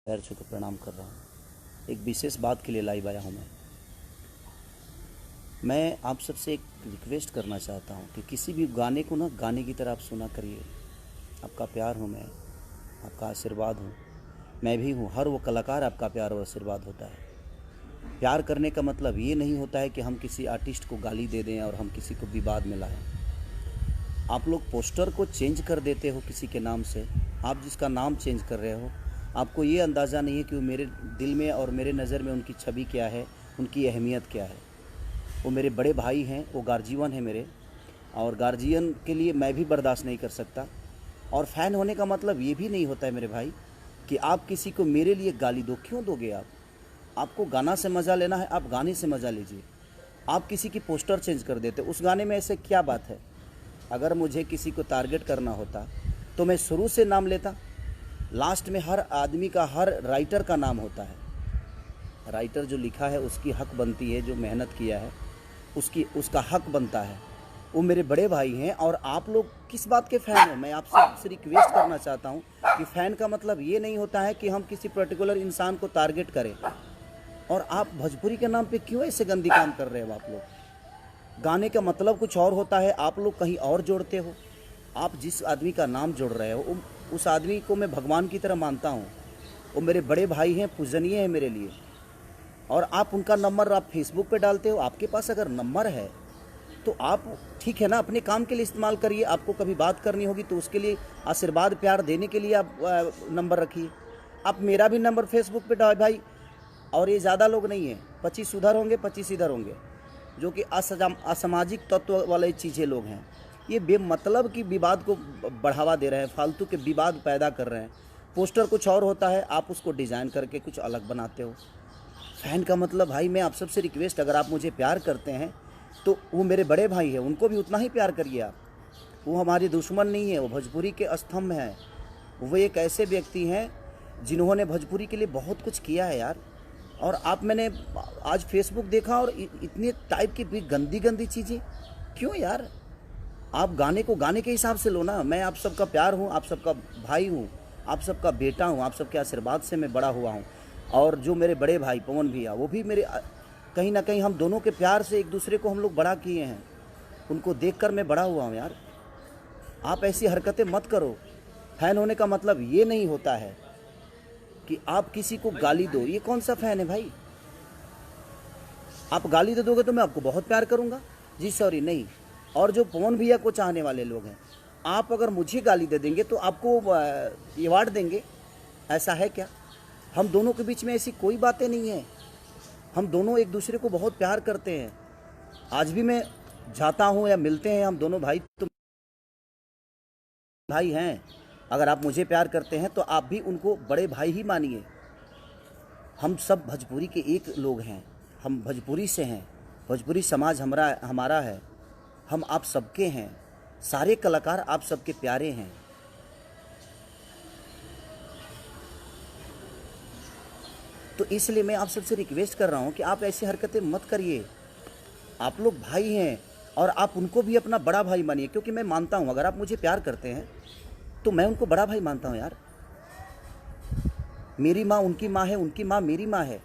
पैर छू के प्रणाम कर रहा हूँ। एक विशेष बात के लिए लाइव आया हूँ। मैं आप सबसे एक रिक्वेस्ट करना चाहता हूँ कि किसी भी गाने को ना गाने की तरह आप सुना करिए। आपका प्यार हूँ मैं, आपका आशीर्वाद हूँ, मैं भी हूँ। हर वो कलाकार आपका प्यार और आशीर्वाद होता है। प्यार करने का मतलब ये नहीं होता है कि हम किसी आर्टिस्ट को गाली दे दें और हम किसी को विवाद में लाएं। आप लोग पोस्टर को चेंज कर देते हो किसी के नाम से। आप जिसका नाम चेंज कर रहे हो, आपको ये अंदाज़ा नहीं है कि वो मेरे दिल में और मेरे नज़र में उनकी छवि क्या है, उनकी अहमियत क्या है। वो मेरे बड़े भाई हैं, वो गार्जियन हैं मेरे, और गार्जियन के लिए मैं भी बर्दाश्त नहीं कर सकता। और फ़ैन होने का मतलब ये भी नहीं होता है मेरे भाई कि आप किसी को मेरे लिए गाली दो। क्यों दोगे आप? आपको गाना से मज़ा लेना है, आप गाने से मज़ा लीजिए। आप किसी की पोस्टर चेंज कर देते, उस गाने में ऐसे क्या बात है? अगर मुझे किसी को टारगेट करना होता तो मैं शुरू से नाम लेता। लास्ट में हर आदमी का, हर राइटर का नाम होता है। राइटर जो लिखा है उसकी हक बनती है, जो मेहनत किया है उसका हक बनता है। वो मेरे बड़े भाई हैं। और आप लोग किस बात के फ़ैन हो? मैं आपसे रिक्वेस्ट करना चाहता हूँ कि फ़ैन का मतलब ये नहीं होता है कि हम किसी पर्टिकुलर इंसान को टारगेट करें। और आप भोजपुरी के नाम पे क्यों ऐसे गंदी काम कर रहे हो? आप लोग गाने का मतलब कुछ और होता है, आप लोग कहीं और जोड़ते हो। आप जिस आदमी का नाम जोड़ रहे हो उस आदमी को मैं भगवान की तरह मानता हूँ। वो मेरे बड़े भाई हैं, पूजनीय हैं मेरे लिए। और आप उनका नंबर आप फेसबुक पे डालते हो। आपके पास अगर नंबर है तो आप ठीक है ना, अपने काम के लिए इस्तेमाल करिए। आपको कभी बात करनी होगी तो उसके लिए आशीर्वाद प्यार देने के लिए आप नंबर रखिए। आप मेरा भी नंबर फेसबुक पे डाल भाई। और ये ज़्यादा लोग नहीं हैं, 25 उधर होंगे, 25 इधर होंगे, जो कि असामाजिक तत्व वाले चीज़ें लोग हैं। ये बेमतलब की विवाद को बढ़ावा दे रहे हैं, फालतू के विवाद पैदा कर रहे हैं। पोस्टर कुछ और होता है, आप उसको डिज़ाइन करके कुछ अलग बनाते हो। फ़ैन का मतलब भाई, मैं आप सबसे रिक्वेस्ट, अगर आप मुझे प्यार करते हैं तो वो मेरे बड़े भाई हैं, उनको भी उतना ही प्यार करिए आप। वो हमारे दुश्मन नहीं है, वो भोजपुरी के स्तंभ हैं। वो एक ऐसे व्यक्ति हैं जिन्होंने भोजपुरी के लिए बहुत कुछ किया है यार। और आप, मैंने आज फेसबुक देखा और इतने टाइप की भी गंदी गंदी चीज़ें क्यों यार? आप गाने को गाने के हिसाब से लो ना। मैं आप सबका प्यार हूँ, आप सबका भाई हूँ, आप सबका बेटा हूँ, आप सबके आशीर्वाद से मैं बड़ा हुआ हूँ। और जो मेरे बड़े भाई पवन भैया, वो भी मेरे, कहीं ना कहीं हम दोनों के प्यार से एक दूसरे को हम लोग बड़ा किए हैं। उनको देखकर मैं बड़ा हुआ हूँ यार। आप ऐसी हरकतें मत करो। फ़ैन होने का मतलब ये नहीं होता है कि आप किसी को गाली दो। ये कौन सा फ़ैन है भाई? आप गाली दे दोगे तो मैं आपको बहुत प्यार करूँगा जी, सॉरी नहीं। और जो पवन भैया को चाहने वाले लोग हैं, आप अगर मुझे गाली दे देंगे तो आपको अवार्ड देंगे, ऐसा है क्या? हम दोनों के बीच में ऐसी कोई बातें नहीं है। हम दोनों एक दूसरे को बहुत प्यार करते हैं। आज भी मैं जाता हूँ या मिलते हैं, हम दोनों भाई तो भाई हैं। अगर आप मुझे प्यार करते हैं तो आप भी उनको बड़े भाई ही मानिए। हम सब भोजपुरी के एक लोग हैं, हम भोजपुरी से हैं। भोजपुरी समाज हमारा है, हम आप सबके हैं। सारे कलाकार आप सबके प्यारे हैं। तो इसलिए मैं आप सबसे रिक्वेस्ट कर रहा हूँ कि आप ऐसी हरकतें मत करिए। आप लोग भाई हैं और आप उनको भी अपना बड़ा भाई मानिए। क्योंकि मैं मानता हूँ, अगर आप मुझे प्यार करते हैं तो मैं उनको बड़ा भाई मानता हूँ यार। मेरी माँ उनकी माँ है, उनकी माँ मेरी माँ है।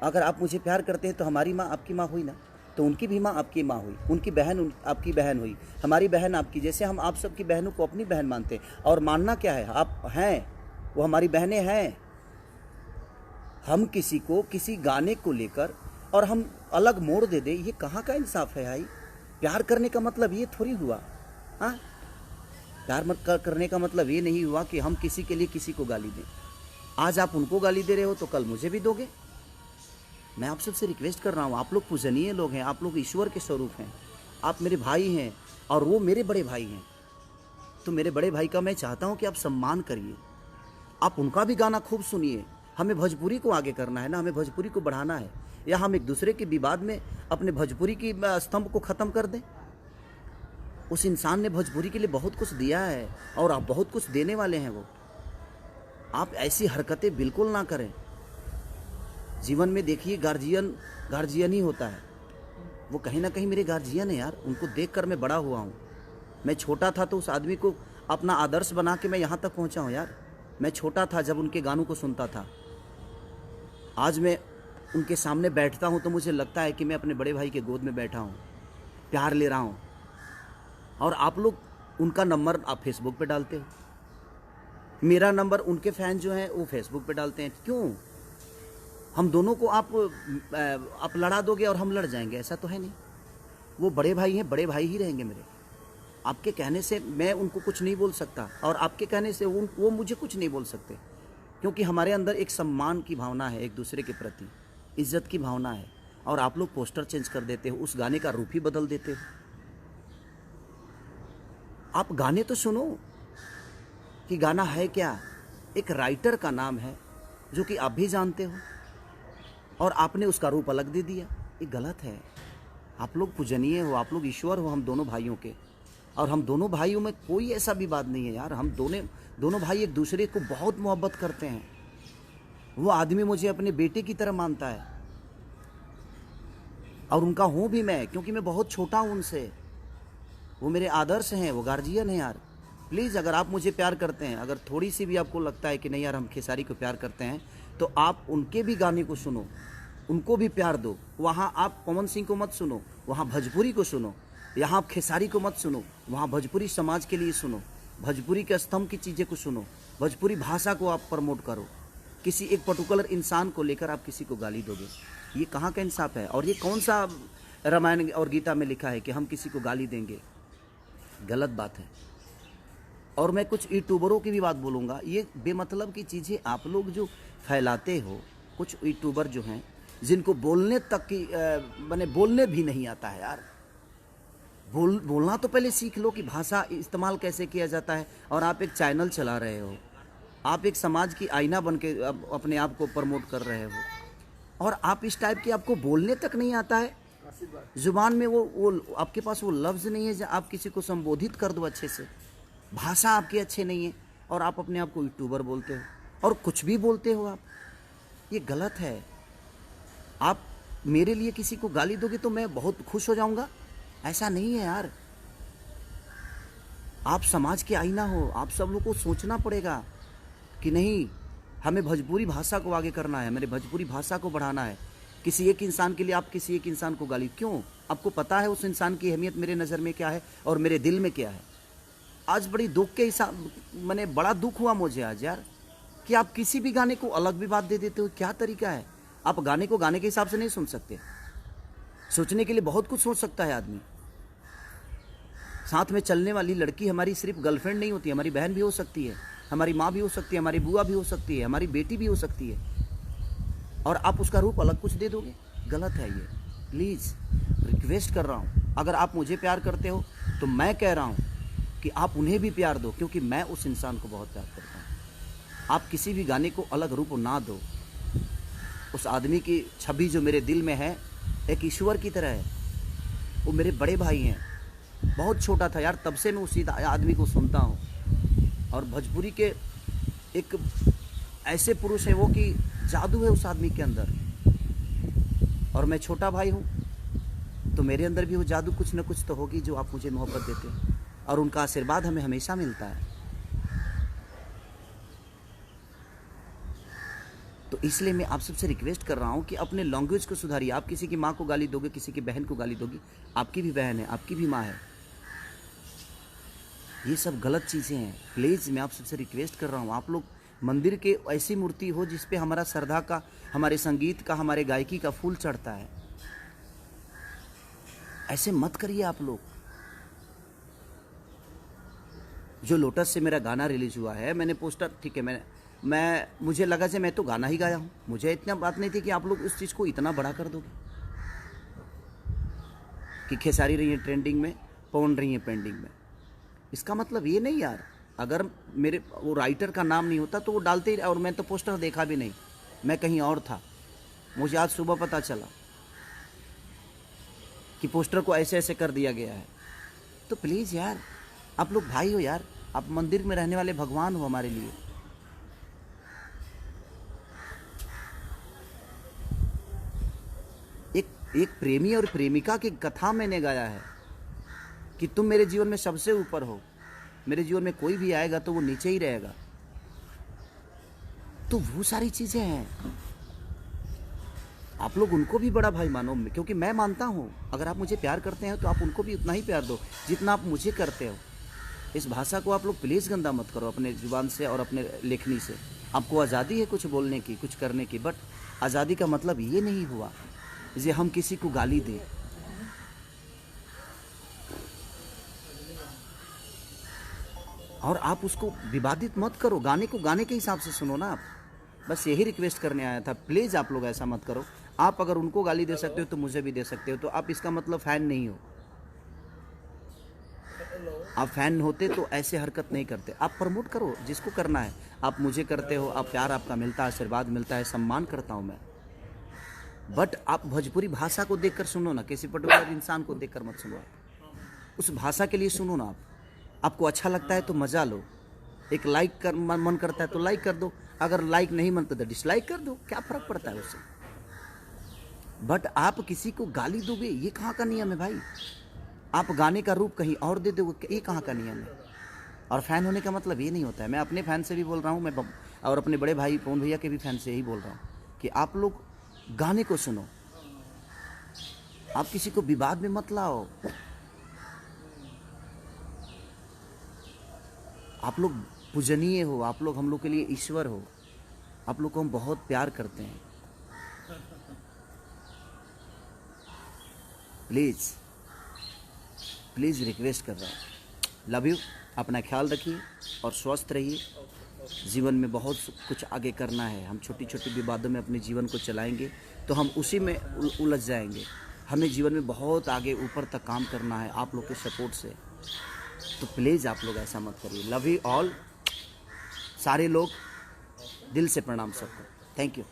अगर आप मुझे प्यार करते हैं तो हमारी माँ आपकी माँ हुई ना, तो उनकी भी माँ आपकी माँ हुई, उनकी बहन आपकी बहन हुई, हमारी बहन आपकी। जैसे हम आप सबकी बहनों को अपनी बहन मानते हैं। और मानना क्या है, आप हैं, वो हमारी बहनें हैं। हम किसी को किसी गाने को लेकर और हम अलग मोड़ दे दे, ये कहाँ का इंसाफ है भाई? प्यार करने का मतलब ये थोड़ी हुआ। हाँ, करने का मतलब ये नहीं हुआ कि हम किसी के लिए किसी को गाली दें। आज आप उनको गाली दे रहे हो तो कल मुझे भी दोगे। मैं आप सबसे रिक्वेस्ट कर रहा हूँ, आप लोग पूजनीय लोग हैं, आप लोग ईश्वर के स्वरूप हैं, आप मेरे भाई हैं और वो मेरे बड़े भाई हैं। तो मेरे बड़े भाई का मैं चाहता हूँ कि आप सम्मान करिए, आप उनका भी गाना खूब सुनिए। हमें भोजपुरी को आगे करना है ना, हमें भोजपुरी को बढ़ाना है। या हम एक दूसरे के विवाद में अपने भोजपुरी की स्तंभ को ख़त्म कर दें? उस इंसान ने भोजपुरी के लिए बहुत कुछ दिया है और आप बहुत कुछ देने वाले हैं। वो, आप ऐसी हरकतें बिल्कुल ना करें। जीवन में देखिए, गार्जियन ही होता है। वो कहीं ना कहीं मेरे गार्जियन है यार। उनको देखकर मैं बड़ा हुआ हूँ। मैं छोटा था तो उस आदमी को अपना आदर्श बना के मैं यहाँ तक पहुँचा हूँ यार। मैं छोटा था जब उनके गानों को सुनता था। आज मैं उनके सामने बैठता हूँ तो मुझे लगता है कि मैं अपने बड़े भाई के गोद में बैठा हूँ, प्यार ले रहा हूँ। और आप लोग उनका नंबर आप फेसबुक पे डालते हो, मेरा नंबर उनके फैन जो हैं वो फेसबुक पे डालते हैं। क्यों? हम दोनों को आप लड़ा दोगे और हम लड़ जाएंगे? ऐसा तो है नहीं। वो बड़े भाई हैं, बड़े भाई ही रहेंगे मेरे। आपके कहने से मैं उनको कुछ नहीं बोल सकता और आपके कहने से वो मुझे कुछ नहीं बोल सकते, क्योंकि हमारे अंदर एक सम्मान की भावना है, एक दूसरे के प्रति इज्जत की भावना है। और आप लोग पोस्टर चेंज कर देते हो, उस गाने का रूप ही बदल देते हो। आप गाने तो सुनो कि गाना है क्या। एक राइटर का नाम है जो कि आप भी जानते हो, और आपने उसका रूप अलग दे दिया। ये गलत है। आप लोग पूजनीय हो, आप लोग ईश्वर हो हम दोनों भाइयों के, और हम दोनों भाइयों में कोई ऐसा भी बात नहीं है यार। हम दोनों भाई एक दूसरे को बहुत मोहब्बत करते हैं। वो आदमी मुझे अपने बेटे की तरह मानता है, और उनका हूँ भी मैं, क्योंकि मैं बहुत छोटा हूँ उनसे। वो मेरे आदर्श हैं, वो गार्जियन हैं यार। प्लीज़, अगर आप मुझे प्यार करते हैं, अगर थोड़ी सी भी आपको लगता है कि नहीं यार हम खेसारी को प्यार करते हैं, तो आप उनके भी गाने को सुनो, उनको भी प्यार दो। वहाँ आप पवन सिंह को मत सुनो, वहाँ भोजपुरी को सुनो। यहाँ आप खेसारी को मत सुनो, वहाँ भोजपुरी समाज के लिए सुनो, भोजपुरी के स्तंभ की चीज़ें को सुनो, भोजपुरी भाषा को आप प्रमोट करो। किसी एक पर्टिकुलर इंसान को लेकर आप किसी को गाली दोगे, ये कहाँ का इंसाफ है? और ये कौन सा रामायण और गीता में लिखा है कि हम किसी को गाली देंगे? गलत बात है। और मैं कुछ यूट्यूबरों की भी बात बोलूँगा। ये बेमतलब की चीज़ें आप लोग जो फैलाते हो, कुछ यूट्यूबर जो हैं जिनको बोलने तक की मैंने बोलने भी नहीं आता है यार। बोलना तो पहले सीख लो कि भाषा इस्तेमाल कैसे किया जाता है। और आप एक चैनल चला रहे हो, आप एक समाज की आईना बन के अपने आप को प्रमोट कर रहे हो, और आप इस टाइप की आपको बोलने तक नहीं आता है। जुबान में वो आपके पास वो लफ्ज़ नहीं है जो आप किसी को संबोधित कर दो अच्छे से। भाषा आपकी अच्छे नहीं है, और आप अपने आप को यूट्यूबर बोलते हो और कुछ भी बोलते हो आप। ये गलत है। आप मेरे लिए किसी को गाली दोगे तो मैं बहुत खुश हो जाऊंगा? ऐसा नहीं है यार। आप समाज के आईना हो, आप सब लोग को सोचना पड़ेगा कि नहीं, हमें भोजपुरी भाषा को आगे करना है, मेरे भोजपुरी भाषा को बढ़ाना है। किसी एक इंसान के लिए आप किसी एक इंसान को गाली क्यों? आपको पता है उस इंसान की अहमियत मेरे नज़र में क्या है और मेरे दिल में क्या है। आज बड़ी दुख के हिसाब मैंने बड़ा दुख हुआ मुझे आज यार, कि आप किसी भी गाने को अलग भी बात दे देते हो। क्या तरीका है? आप गाने को गाने के हिसाब से नहीं सुन सकते। सोचने के लिए बहुत कुछ सोच सकता है आदमी। साथ में चलने वाली लड़की हमारी सिर्फ गर्लफ्रेंड नहीं होती, हमारी बहन भी हो सकती है, हमारी माँ भी हो सकती है, हमारी बुआ भी हो सकती है, हमारी बेटी भी हो सकती है, और आप उसका रूप अलग कुछ दे दोगे। गलत है ये। प्लीज़ रिक्वेस्ट कर रहा हूँ, अगर आप मुझे प्यार करते हो तो मैं कह रहा हूँ कि आप उन्हें भी प्यार दो, क्योंकि मैं उस इंसान को बहुत प्यार करता हूँ। आप किसी भी गाने को अलग रूप ना दो। उस आदमी की छवि जो मेरे दिल में है एक ईश्वर की तरह है। वो मेरे बड़े भाई हैं। बहुत छोटा था यार, तब से मैं उसी आदमी को सुनता हूँ। और भोजपुरी के एक ऐसे पुरुष है वो कि जादू है उस आदमी के अंदर। और मैं छोटा भाई हूँ तो मेरे अंदर भी वो जादू कुछ न कुछ तो होगी जो आप मुझे मोहब्बत देते हैं, और उनका आशीर्वाद हमें हमेशा मिलता है। तो इसलिए मैं आप सबसे रिक्वेस्ट कर रहा हूँ कि अपने लैंग्वेज को सुधारिए। आप किसी की माँ को गाली दोगे, किसी की बहन को गाली दोगे, आपकी भी बहन है, आपकी भी माँ है। ये सब गलत चीज़ें हैं। प्लीज़ मैं आप सबसे रिक्वेस्ट कर रहा हूँ, आप लोग मंदिर के ऐसी मूर्ति हो जिस पे हमारा श्रद्धा का, हमारे संगीत का, हमारे गायकी का फूल चढ़ता है। ऐसे मत करिए आप लोग। जो लोटस से मेरा गाना रिलीज हुआ है, मैंने पोस्टर, ठीक है, मुझे लगा कि मैं तो गाना ही गाया हूँ। मुझे इतना बात नहीं थी कि आप लोग उस चीज़ को इतना बड़ा कर दोगे कि खेसारी रही है ट्रेंडिंग में, पवन रही है पेंडिंग में। इसका मतलब ये नहीं यार, अगर मेरे वो राइटर का नाम नहीं होता तो वो डालते ही, और मैं तो पोस्टर देखा भी नहीं, मैं कहीं और था। मुझे आज सुबह पता चला कि पोस्टर को ऐसे ऐसे कर दिया गया है। तो प्लीज़ यार, आप लोग भाई हो यार, आप मंदिर में रहने वाले भगवान हो हमारे लिए। एक प्रेमी और प्रेमिका की कथा मैंने गाया है कि तुम मेरे जीवन में सबसे ऊपर हो, मेरे जीवन में कोई भी आएगा तो वो नीचे ही रहेगा। तो वो सारी चीज़ें हैं। आप लोग उनको भी बड़ा भाई मानो, क्योंकि मैं मानता हूँ अगर आप मुझे प्यार करते हैं तो आप उनको भी उतना ही प्यार दो जितना आप मुझे करते हो। इस भाषा को आप लोग प्लीज़ गंदा मत करो अपने जुबान से और अपने लेखनी से। आपको आज़ादी है कुछ बोलने की, कुछ करने की, बट आज़ादी का मतलब ये नहीं हुआ जे हम किसी को गाली दें। और आप उसको विवादित मत करो, गाने को गाने के हिसाब से सुनो ना आप। बस यही रिक्वेस्ट करने आया था, प्लीज़ आप लोग ऐसा मत करो। आप अगर उनको गाली दे सकते हो तो मुझे भी दे सकते हो, तो आप इसका मतलब फ़ैन नहीं हो। आप फ़ैन होते तो ऐसे हरकत नहीं करते। आप प्रमोट करो जिसको करना है, आप मुझे करते हो, आप प्यार आपका मिलता है, आशीर्वाद मिलता है, सम्मान करता हूँ मैं। बट आप भोजपुरी भाषा को देखकर सुनो ना, किसी पर्टिकुलर इंसान को देखकर मत सुनो। उस भाषा के लिए सुनो ना आप। आपको अच्छा लगता है तो मज़ा लो, एक लाइक कर मन करता है तो लाइक कर दो, अगर लाइक नहीं मन तो डिसलाइक कर दो, क्या फ़र्क पड़ता है उससे। बट आप किसी को गाली दोगे, ये कहाँ का नियम है भाई। आप गाने का रूप कहीं और दे दोगे, ये कहाँ का नियम है। और फ़ैन होने का मतलब ये नहीं होता है। मैं अपने फ़ैन से भी बोल रहा हूँ, मैं और अपने बड़े भाई पवन भैया के भी फ़ैन से यही बोल रहा हूँ कि आप लोग गाने को सुनो, आप किसी को विवाद में मत लाओ। आप लोग पूजनीय हो, आप लोग हम लोग के लिए ईश्वर हो, आप लोग को हम बहुत प्यार करते हैं। प्लीज़ प्लीज़ रिक्वेस्ट कर रहा हूँ, लव यू। अपना ख्याल रखिए और स्वस्थ रहिए। जीवन में बहुत कुछ आगे करना है। हम छोटी छोटी विवादों में अपने जीवन को चलाएंगे तो हम उसी में उलझ जाएंगे। हमें जीवन में बहुत आगे ऊपर तक काम करना है आप लोग के सपोर्ट से। तो प्लीज़ आप लोग ऐसा मत करिए। लव यू ऑल, सारे लोग, दिल से प्रणाम सबको। Thank you.